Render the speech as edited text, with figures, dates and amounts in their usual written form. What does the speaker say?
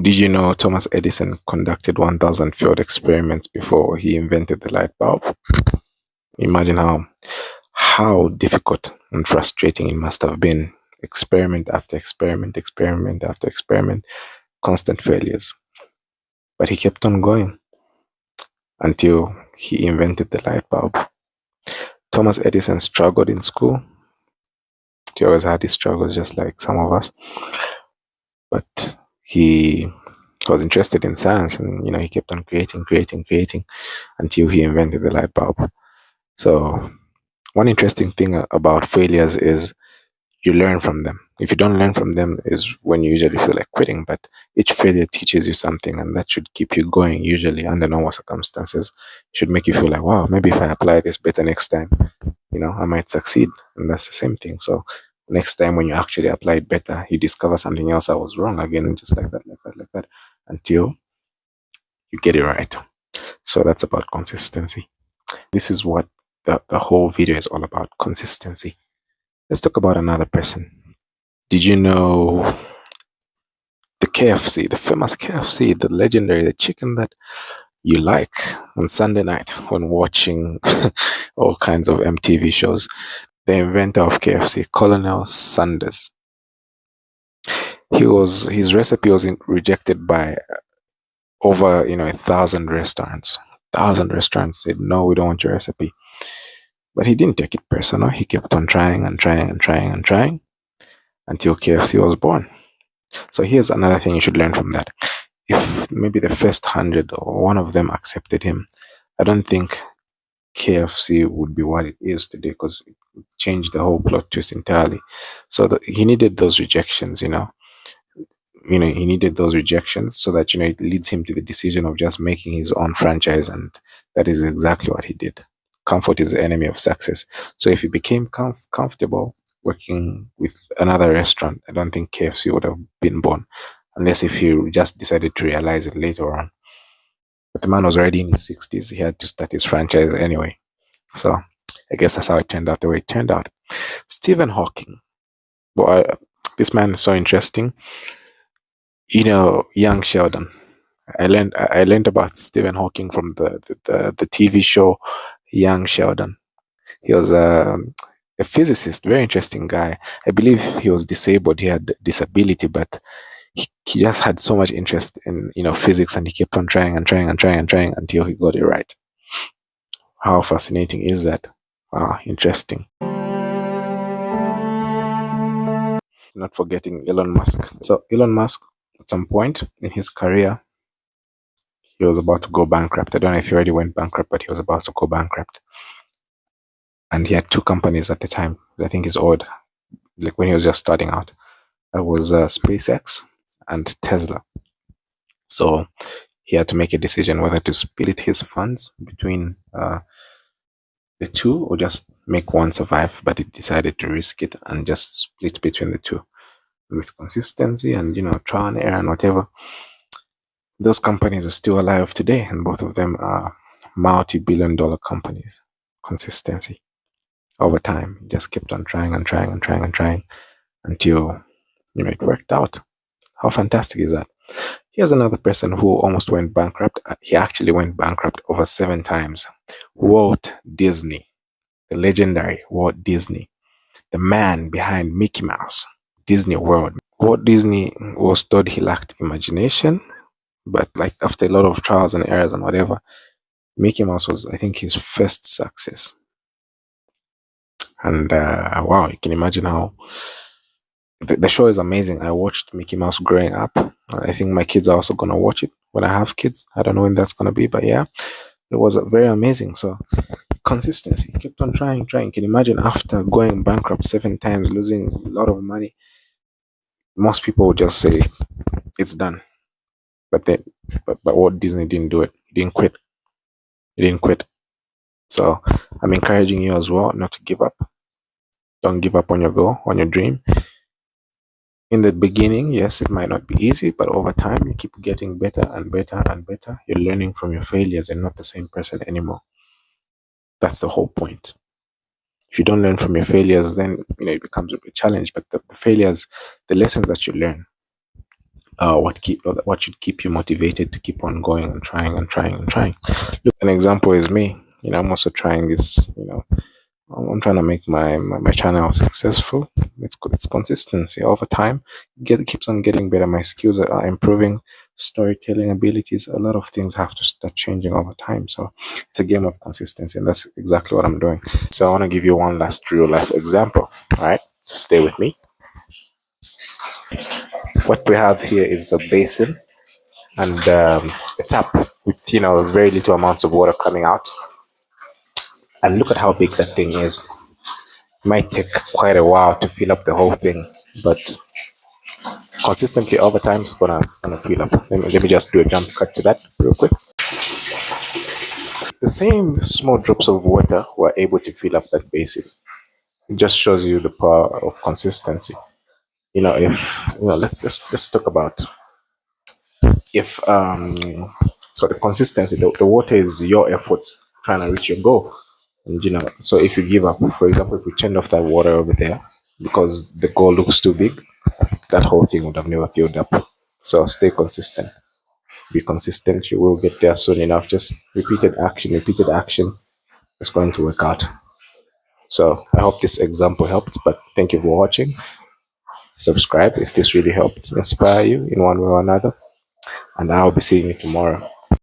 Did you know Thomas Edison conducted 1,000 failed experiments before he invented the light bulb? Imagine how difficult and frustrating it must have been. Experiment after experiment, experiment after experiment, constant failures. But he kept on going until he invented the light bulb. Thomas Edison struggled in school. He always had his struggles, just like some of us. But he was interested in science, and he kept on creating until he invented the light bulb. So one interesting thing about failures is you learn from them. If you don't learn from them is when you usually feel like quitting, but each failure teaches you something, and that should keep you going. Usually under normal circumstances, it should make you feel like, wow, maybe if I apply this better next time, I might succeed. And that's the same thing. So next time when you actually apply it better, you discover something else that was wrong again, and just like that, like that, until you get it right. So that's about consistency. This is what the whole video is all about: consistency. Let's talk about another person. Did you know the KFC, the famous KFC, the legendary, the chicken that you like on Sunday night when watching all kinds of MTV shows? The inventor of KFC, Colonel Sanders. His recipe was rejected by over 1,000 restaurants. 1,000 restaurants said, no, we don't want your recipe. But he didn't take it personal. He kept on trying and trying and trying and trying until KFC was born. So here's another thing you should learn from that. If maybe the first 100 or one of them accepted him, I don't think KFC would be what it is today, because it changed the whole plot twist entirely. So he needed those rejections, he needed those rejections so that it leads him to the decision of just making his own franchise, and that is exactly what he did. Comfort is the enemy of success. So if he became comfortable working with another restaurant, I don't think KFC would have been born, unless if he just decided to realize it later on. But the man was already in his 60s. He had to start his franchise anyway. So I guess that's how it turned out the way it turned out. Stephen Hawking. Boy, this man is so interesting. Young Sheldon. I learned about Stephen Hawking from the TV show Young Sheldon. He was a physicist, very interesting guy. I believe he was disabled. He had disability, but he just had so much interest in physics, and he kept on trying and trying and trying and trying until he got it right. How fascinating is that? Wow, interesting. Not forgetting Elon Musk. So Elon Musk, at some point in his career, he was about to go bankrupt. I don't know if he already went bankrupt, but he was about to go bankrupt. And he had two companies at the time. I think he's old, like when he was just starting out. That was SpaceX and Tesla. So he had to make a decision whether to split his funds between the two or just make one survive. But he decided to risk it and just split between the two. With consistency and trial and error and whatever, those companies are still alive today, and both of them are multi-billion-dollar companies. Consistency over time, he just kept on trying and trying and trying and trying until it worked out. How fantastic is that? Here's another person who almost went bankrupt. He actually went bankrupt over 7 times. Walt Disney, the legendary Walt Disney, the man behind Mickey Mouse, Disney World. Walt Disney was told he lacked imagination, but like after a lot of trials and errors and whatever, Mickey Mouse was, I think, his first success. And wow, you can imagine how the show is amazing. I watched Mickey Mouse growing up. I think my kids are also gonna watch it when I have kids. I don't know when that's gonna be, but yeah, it was very amazing. So consistency, kept on trying. You can imagine after going bankrupt 7 times, losing a lot of money, most people would just say it's done. But Walt Disney didn't do it. He didn't quit. So I'm encouraging you as well not to give up. Don't give up on your goal, on your dream. In the beginning, yes, it might not be easy, but over time, you keep getting better and better and better. You're learning from your failures and not the same person anymore. That's the whole point. If you don't learn from your failures, then it becomes a big challenge. But the failures, the lessons that you learn what should keep you motivated to keep on going and trying and trying and trying. Look, an example is me. I'm also trying this. I'm trying to make my channel successful. It's consistency over time. Keeps on getting better. My skills are improving. Storytelling abilities. A lot of things have to start changing over time. So it's a game of consistency, and that's exactly what I'm doing. So I want to give you one last real life example. All right, stay with me. What we have here is a basin and a tap with very little amounts of water coming out. And look at how big that thing is. Might take quite a while to fill up the whole thing, but consistently over time it's gonna fill up. Let me just do a jump cut to that real quick. The same small drops of water were able to fill up that basin. It just shows you the power of consistency. If let's talk about if so the consistency, the water is your efforts trying to reach your goal. And so if you give up, for example, if we turned off that water over there because the goal looks too big, that whole thing would have never filled up. So stay consistent. Be consistent. You will get there soon enough. Just repeated action is going to work out. So I hope this example helped, but thank you for watching. Subscribe if this really helped inspire you in one way or another. And I'll be seeing you tomorrow.